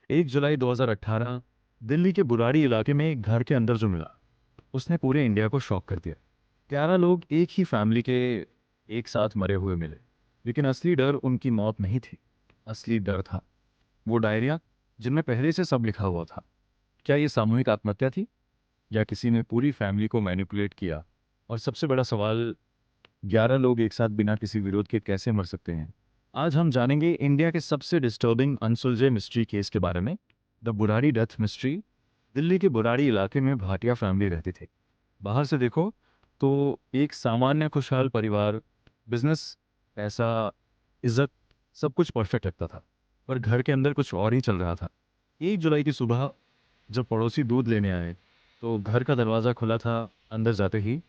1 जुलाई 2018 दिल्ली के बुराड़ी इलाके में एक घर के अंदर जो मिला, उसने पूरे इंडिया को शॉक कर दिया। 11 लोग एक ही फैमिली के एक साथ मरे हुए मिले, लेकिन असली डर उनकी मौत नहीं थी। असली डर था वो डायरिया जिनमें पहले से सब लिखा हुआ था। क्या ये सामूहिक आत्महत्या थी या किसी ने पूरी फैमिली को मैनिपुलेट किया? और सबसे बड़ा सवाल, 11 लोग एक साथ बिना किसी विरोध के कैसे मर सकते हैं? आज हम जानेंगे इंडिया के सबसे डिस्टर्बिंग अनसुलझे मिस्ट्री केस के बारे में, the Burari death mystery. Delhi के बुराड़ी इलाके में भाटिया फैमिली रहती थी। बाहर से देखो तो एक सामान्य खुशहाल परिवार, बिजनेस, पैसा, इज्जत, सब कुछ परफेक्ट लगता था। पर घर के अंदर कुछ और ही चल रहा था। 1 जुलाई की सुबह जब पड़ोसी दूध लेने आए तो घर का दरवाज़ा खुला था। अंदर जाते ही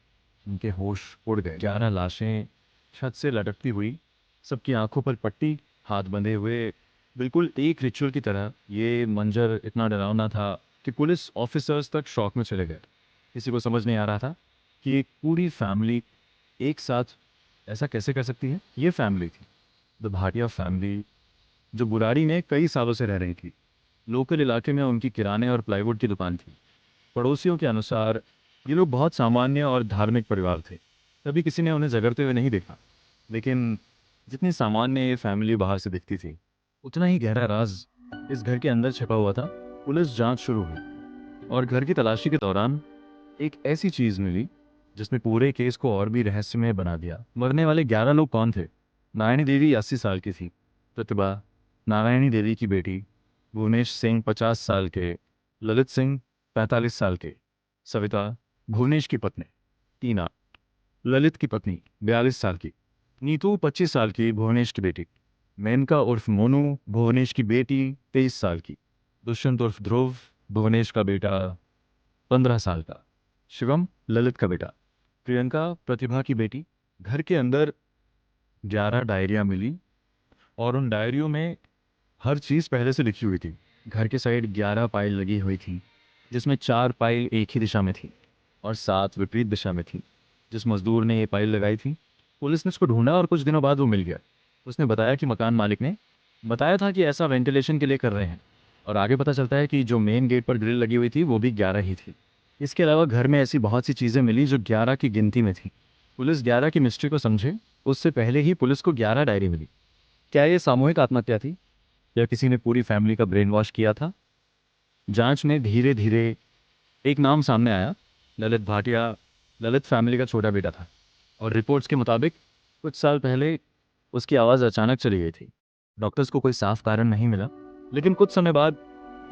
उनके होश उड़ गए। 11 लाशें छत से लटकती हुई, सबकी आंखों पर पट्टी, हाथ बंधे हुए, बिल्कुल एक रिचुअल की तरह। ये मंजर इतना डरावना था कि पुलिस ऑफिसर्स तक शॉक में चले गए। किसी को समझ नहीं आ रहा था कि एक पूरी फैमिली एक साथ ऐसा कैसे कर सकती है। ये फैमिली थी द भाटिया फैमिली, जो बुराड़ी में कई सालों से रह रही थी। लोकल इलाके में उनकी किराने और प्लाईवुड की दुकान थी। पड़ोसियों के अनुसार ये लोग बहुत सामान्य और धार्मिक परिवार थे। कभी किसी ने उन्हें झगड़ते हुए नहीं देखा, लेकिन जितनी सामान्य ये फैमिली बाहर से दिखती थी, उतना ही गहरा राज इस घर के अंदर छिपा हुआ था। पुलिस जांच शुरू हुई और घर की तलाशी के दौरान एक ऐसी चीज मिली जिसने पूरे केस को और भी रहस्यमय बना दिया। मरने वाले 11 लोग कौन थे? नारायणी देवी 80 साल की थी, प्रतिभा नारायणी देवी की बेटी, भुवनेश सिंह 50 साल के, ललित सिंह 45 साल के, सविता भुवनेश की पत्नी, टीना ललित की पत्नी 42 साल की, नीतू 25 साल की, भुवनेश की बेटी, मेनका उर्फ मोनू भुवनेश की बेटी 23 साल की, दुष्यंत उर्फ ध्रुव भुवनेश का बेटा 15 साल का, शिवम ललित का बेटा, प्रियंका प्रतिभा की बेटी। घर के अंदर 11 डायरियां मिली और उन डायरियों में हर चीज़ पहले से लिखी हुई थी। घर के साइड 11 पाइल लगी हुई थी, जिसमें 4 पाइल एक ही दिशा में थी और 7 विपरीत दिशा में थी। जिस मजदूर ने ये पाइल लगाई थी, पुलिस ने उसको ढूंढा और कुछ दिनों बाद वो मिल गया। उसने बताया कि मकान मालिक ने बताया था कि ऐसा वेंटिलेशन के लिए कर रहे हैं। और आगे पता चलता है कि जो मेन गेट पर ग्रिल लगी हुई थी वो भी 11 ही थी। इसके अलावा घर में ऐसी बहुत सी चीज़ें मिली जो 11 की गिनती में थी। पुलिस 11 की मिस्ट्री को समझे उससे पहले ही पुलिस को 11 डायरी मिली। क्या ये सामूहिक आत्महत्या थी या किसी ने पूरी फैमिली का ब्रेन वॉश किया था? जांच में धीरे धीरे एक नाम सामने आया, ललित भाटिया। ललित फैमिली का छोटा बेटा था और रिपोर्ट्स के मुताबिक कुछ साल पहले उसकी आवाज़ अचानक चली गई थी। डॉक्टर्स को कोई साफ कारण नहीं मिला, लेकिन कुछ समय बाद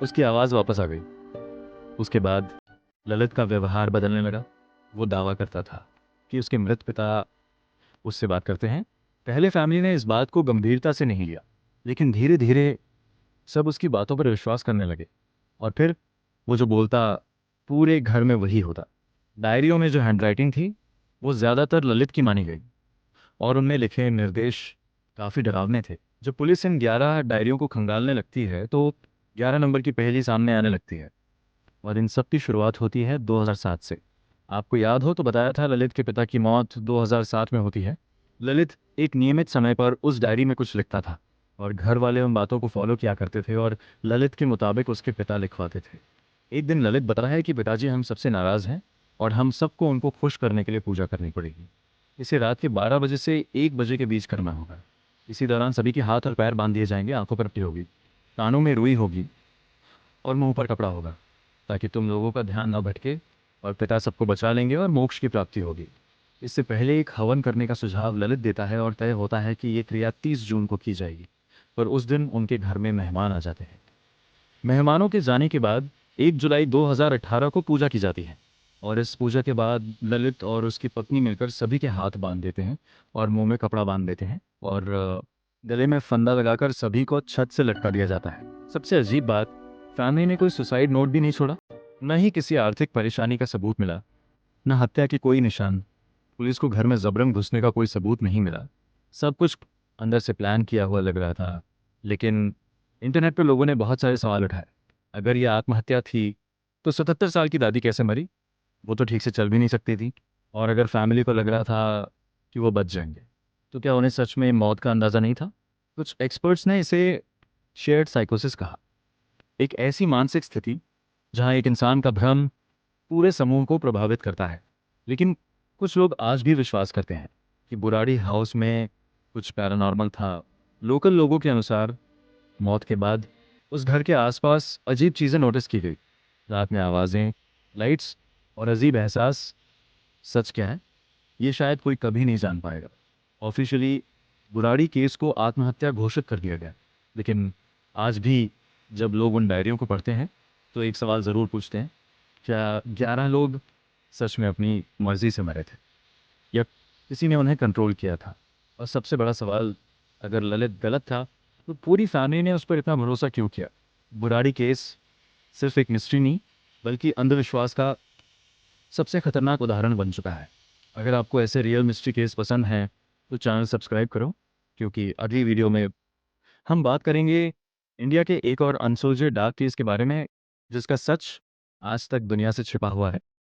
उसकी आवाज़ वापस आ गई। उसके बाद ललित का व्यवहार बदलने लगा। वो दावा करता था कि उसके मृत पिता उससे बात करते हैं। पहले फैमिली ने इस बात को गंभीरता से नहीं लिया, लेकिन धीरे धीरे सब उसकी बातों पर विश्वास करने लगे। और फिर वो जो बोलता, पूरे घर में वही होता। डायरियों में जो हैंडराइटिंग थी वो ज़्यादातर ललित की मानी गई और उनमें लिखे निर्देश काफ़ी डरावने थे। जब पुलिस इन 11 डायरियों को खंगालने लगती है तो 11 नंबर की पहली सामने आने लगती है और इन सब की शुरुआत होती है 2007 से। आपको याद हो तो बताया था ललित के पिता की मौत 2007 में होती है। ललित एक नियमित समय पर उस डायरी में कुछ लिखता था और घर वाले उन बातों को फॉलो किया करते थे और ललित के मुताबिक उसके पिता लिखवाते थे। एक दिन ललित बताता है कि पिताजी हम सबसे नाराज़ हैं और हम सबको उनको खुश करने के लिए पूजा करनी पड़ेगी। इसे रात के 12 बजे से 1 बजे के बीच करना होगा। इसी दौरान सभी के हाथ और पैर बांध दिए जाएंगे, आंखों पर पट्टी होगी, कानों में रुई होगी और मुंह पर कपड़ा होगा, ताकि तुम लोगों का ध्यान न भटके और पिता सबको बचा लेंगे और मोक्ष की प्राप्ति होगी। इससे पहले एक हवन करने का सुझाव ललित देता है और तय होता है कि ये क्रिया 30 जून को की जाएगी। पर उस दिन उनके घर में मेहमान आ जाते हैं। मेहमानों के जाने के बाद 1 जुलाई 2018 को पूजा की जाती है और इस पूजा के बाद ललित और उसकी पत्नी मिलकर सभी के हाथ बांध देते हैं और मुंह में कपड़ा बांध देते हैं और गले में फंदा लगाकर सभी को छत से लटका दिया जाता है। सबसे अजीब बात, फैमिली ने कोई सुसाइड नोट भी नहीं छोड़ा, न ही किसी आर्थिक परेशानी का सबूत मिला, न हत्या के कोई निशान। पुलिस को घर में जबरन घुसने का कोई सबूत नहीं मिला। सब कुछ अंदर से प्लान किया हुआ लग रहा था। लेकिन इंटरनेट पर लोगों ने बहुत सारे सवाल उठाए। अगर यह आत्महत्या थी तो 77 साल की दादी कैसे मरी? वो तो ठीक से चल भी नहीं सकती थी। और अगर फैमिली को लग रहा था कि वो बच जाएंगे, तो क्या उन्हें सच में मौत का अंदाज़ा नहीं था? कुछ एक्सपर्ट्स ने इसे शेयर्ड साइकोसिस कहा। एक ऐसी मानसिक स्थिति जहां एक इंसान का भ्रम पूरे समूह को प्रभावित करता है। लेकिन कुछ लोग आज भी विश्वास करते हैं कि बुराड़ी हाउस में कुछ पैरानॉर्मल था। लोकल लोगों के अनुसार मौत के बाद उस घर के आसपास अजीब चीजें नोटिस की गई। रात में आवाजें, लाइट्स और अजीब एहसास। सच क्या है ये शायद कोई कभी नहीं जान पाएगा। ऑफिशियली बुराड़ी केस को आत्महत्या घोषित कर दिया गया, लेकिन आज भी जब लोग उन डायरियों को पढ़ते हैं तो एक सवाल ज़रूर पूछते हैं, क्या 11 लोग सच में अपनी मर्जी से मरे थे या किसी ने उन्हें कंट्रोल किया था? और सबसे बड़ा सवाल, अगर ललित गलत था तो पूरी फैमिली ने उस पर इतना भरोसा क्यों किया? बुराड़ी केस सिर्फ एक मिस्ट्री नहीं, बल्कि अंधविश्वास का सबसे खतरनाक उदाहरण बन चुका है। अगर आपको ऐसे रियल मिस्ट्री केस पसंद हैं तो चैनल सब्सक्राइब करो, क्योंकि अगली वीडियो में हम बात करेंगे इंडिया के एक और अनसुलझे डार्क केस के बारे में, जिसका सच आज तक दुनिया से छिपा हुआ है।